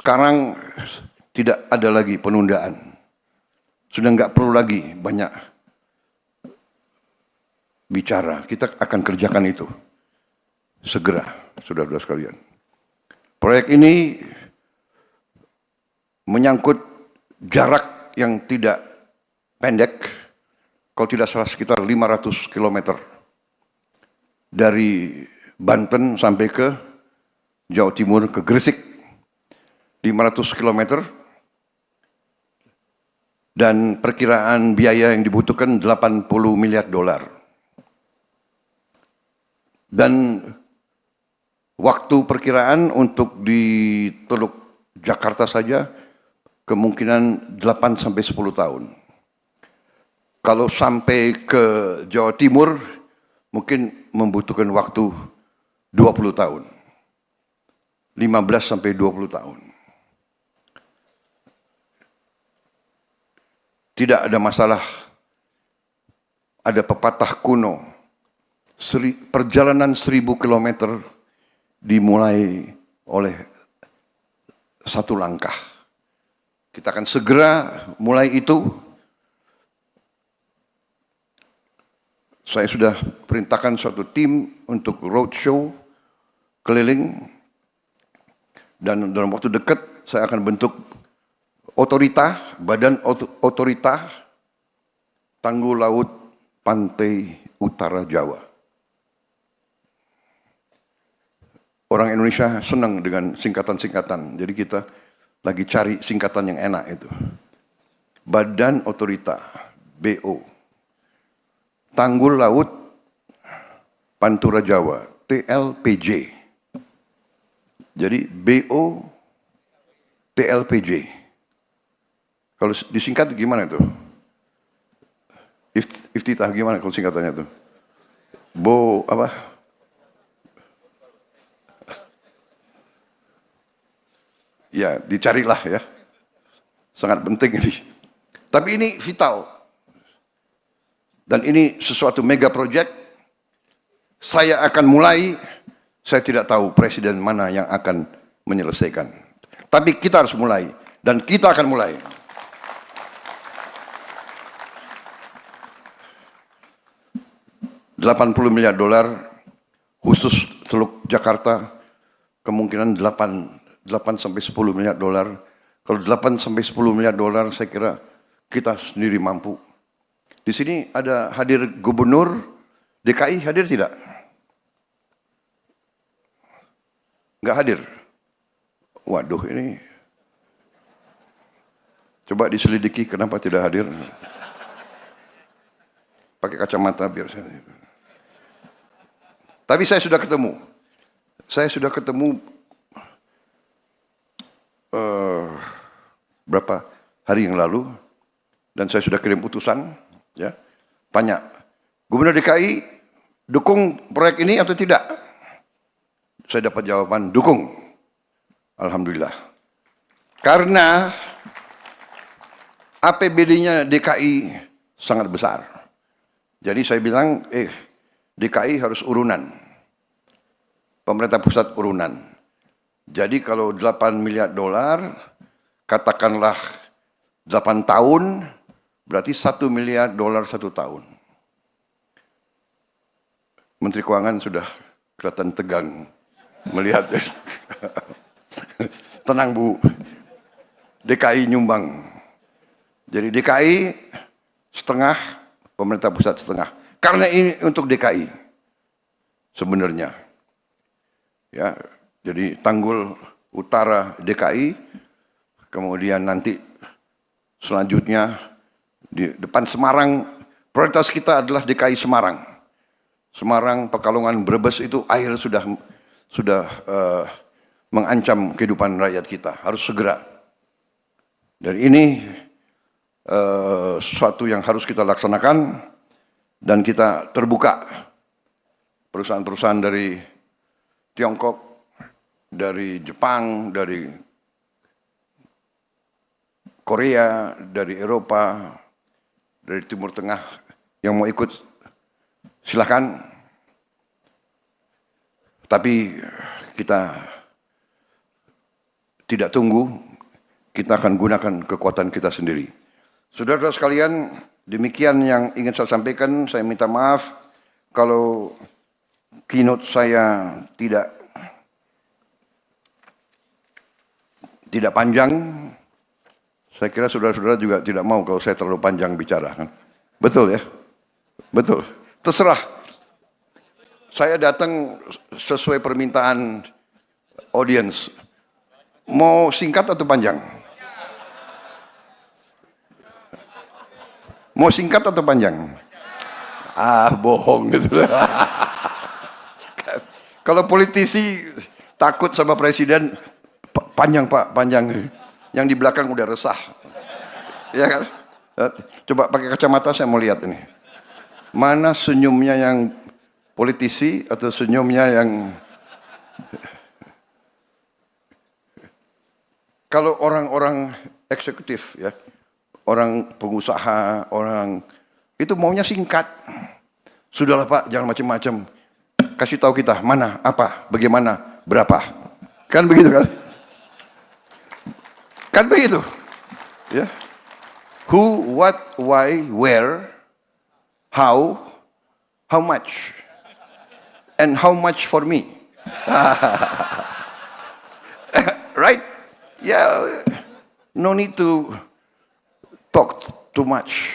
Sekarang tidak ada lagi penundaan. Sudah nggak perlu lagi banyak bicara. Kita akan kerjakan itu segera, saudara-saudara sekalian. Proyek ini menyangkut jarak yang tidak pendek, kalau tidak salah sekitar 500 km dari Banten sampai ke Jawa Timur, ke Gresik, 500 km, dan perkiraan biaya yang dibutuhkan 80 miliar dolar. Dan waktu perkiraan untuk di Teluk Jakarta saja kemungkinan 8 sampai 10 tahun. Kalau sampai ke Jawa Timur mungkin membutuhkan waktu 20 tahun. 15 sampai 20 tahun. Tidak ada masalah. Ada pepatah kuno, perjalanan 1000 kilometer dimulai oleh satu langkah. Kita akan segera mulai itu. Saya sudah perintahkan suatu tim untuk roadshow keliling, dan dalam waktu dekat saya akan bentuk otorita, badan otorita Tanggul Laut Pantai Utara Jawa. Orang Indonesia senang dengan singkatan-singkatan, jadi kita lagi cari singkatan yang enak itu. Badan Otorita, BO. Tanggul Laut Pantura Jawa, TLPJ. Jadi BO TLPJ. Kalau disingkat gimana itu? Iftitah gimana kalau singkatannya itu? Apa? Ya, dicarilah ya. Sangat penting ini. Tapi ini vital. Dan ini sesuatu mega project. Saya akan mulai, saya tidak tahu presiden mana yang akan menyelesaikan. Tapi kita harus mulai. Dan kita akan mulai. $80 miliar khusus Teluk Jakarta, kemungkinan 8 sampai 10 miliar dolar. Kalau 8 sampai 10 miliar dolar saya kira kita sendiri mampu. Di sini ada hadir Gubernur DKI, hadir tidak? Enggak hadir. Waduh, ini coba diselidiki kenapa tidak hadir. Pakai kacamata biar saya. Tapi saya sudah ketemu. Saya sudah ketemu berapa hari yang lalu, dan saya sudah kirim utusan, ya, tanya, Gubernur DKI dukung proyek ini atau tidak? Saya dapat jawaban dukung. Alhamdulillah. Karena APBD-nya DKI sangat besar. Jadi saya bilang, DKI harus urunan. Pemerintah pusat urunan. Jadi kalau 8 miliar dolar, katakanlah 8 tahun, berarti 1 miliar dolar 1 tahun. Menteri Keuangan sudah kelihatan tegang melihat. Tenang Bu, DKI nyumbang. Jadi DKI setengah, pemerintah pusat setengah. Karena ini untuk DKI sebenarnya. Ya, jadi Tanggul Utara DKI, kemudian nanti selanjutnya di depan Semarang, prioritas kita adalah DKI Semarang. Semarang, Pekalongan, Brebes itu air sudah mengancam kehidupan rakyat kita, harus segera. Dan ini sesuatu yang harus kita laksanakan, dan kita terbuka. Perusahaan-perusahaan dari Tiongkok, dari Jepang, dari Korea, dari Eropa, dari Timur Tengah yang mau ikut silakan. Tapi kita tidak tunggu, kita akan gunakan kekuatan kita sendiri. Saudara-saudara sekalian, demikian yang ingin saya sampaikan. Saya minta maaf kalau keynote saya tidak panjang. Saya kira saudara-saudara juga tidak mau kalau saya terlalu panjang bicara. Kan? Betul ya? Betul. Terserah. Saya datang sesuai permintaan audiens. Mau singkat atau panjang? Mau singkat atau panjang? Bohong gitu. Kalau politisi takut sama presiden, panjang Pak, panjang. Yang di belakang udah resah. Ya kan? Coba pakai kacamata saya mau lihat ini. Mana senyumnya yang politisi atau senyumnya yang... Kalau orang-orang eksekutif ya, orang pengusaha, orang itu maunya singkat. Sudahlah Pak, jangan macam-macam. Kasih tahu kita mana, apa, bagaimana, berapa. Kan begitu kan? Kan begitu. Ya. Who, what, why, where, how much, and how much for me. Right? Yeah, no need to talk too much,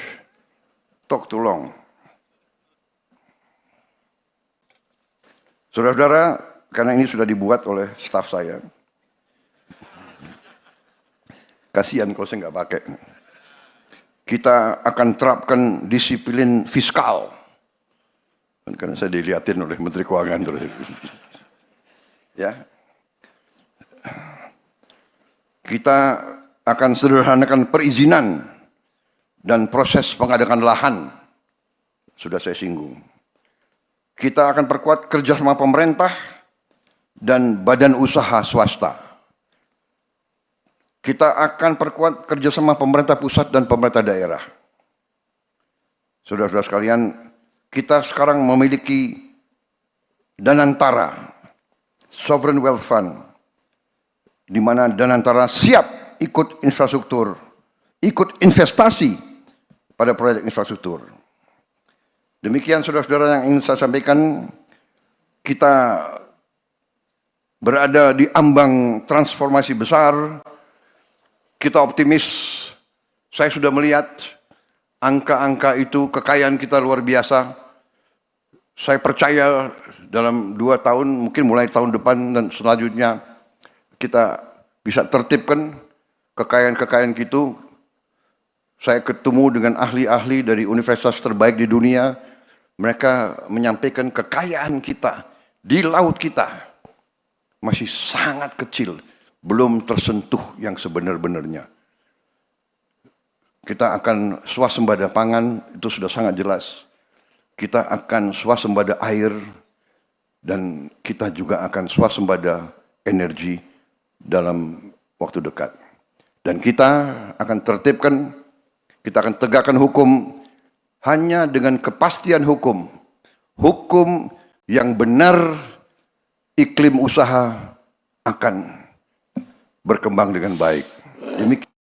talk too long. Saudara-saudara, karena ini sudah dibuat oleh staf saya, kasihan kalau saya nggak pakai. Kita akan terapkan disiplin fiskal, karena saya dilihatin oleh Menteri Keuangan terus. Ya. Kita akan sederhanakan perizinan dan proses pengadaan lahan. Sudah saya singgung. Kita akan perkuat kerjasama pemerintah dan badan usaha swasta. Kita akan perkuat kerjasama pemerintah pusat dan pemerintah daerah. Saudara-saudara sekalian, kita sekarang memiliki Danantara, Sovereign Wealth Fund, di mana Danantara siap ikut infrastruktur, ikut investasi pada proyek infrastruktur. Demikian saudara-saudara yang ingin saya sampaikan, kita berada di ambang transformasi besar, kita optimis, saya sudah melihat angka-angka itu, kekayaan kita luar biasa. Saya percaya dalam 2 tahun, mungkin mulai tahun depan dan selanjutnya, kita bisa tertibkan kekayaan-kekayaan itu. Saya ketemu dengan ahli-ahli dari universitas terbaik di dunia. Mereka menyampaikan kekayaan kita di laut kita masih sangat kecil, belum tersentuh yang sebenar-benarnya. Kita akan swasembada pangan, itu sudah sangat jelas. Kita akan swasembada air, dan kita juga akan swasembada energi dalam waktu dekat. Dan kita akan tertibkan, kita akan tegakkan hukum hanya dengan kepastian hukum. Hukum yang benar, iklim usaha akan berkembang dengan baik. Demikian.